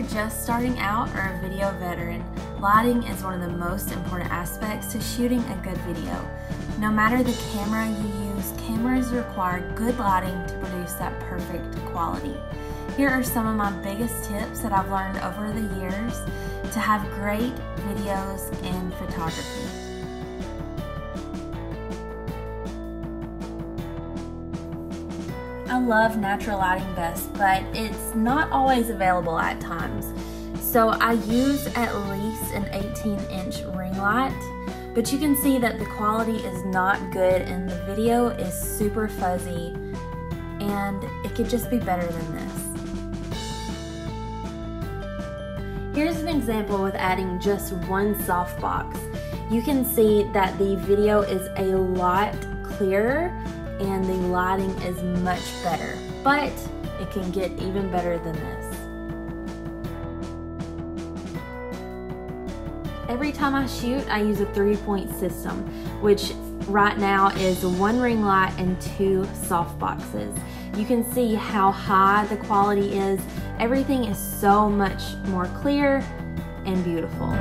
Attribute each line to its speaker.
Speaker 1: just starting out or a video veteran, lighting is one of the most important aspects to shooting a good video. No matter the camera you use, cameras require good lighting to produce that perfect quality. Here are some of my biggest tips that I've learned over the years to have great videos and photography. I love natural lighting best, but it's not always available at times. So I use at least an 18-inch ring light, but you can see that the quality is not good and the video is super fuzzy, and it could just be better than this. Here's an example with adding just one softbox. You can see that the video is a lot clearer and the lighting is much better, but it can get even better than this. Every time I shoot, I use a 3-point system, which right now is 1 ring light and 2 soft boxes. You can see how high the quality is. Everything is so much more clear and beautiful.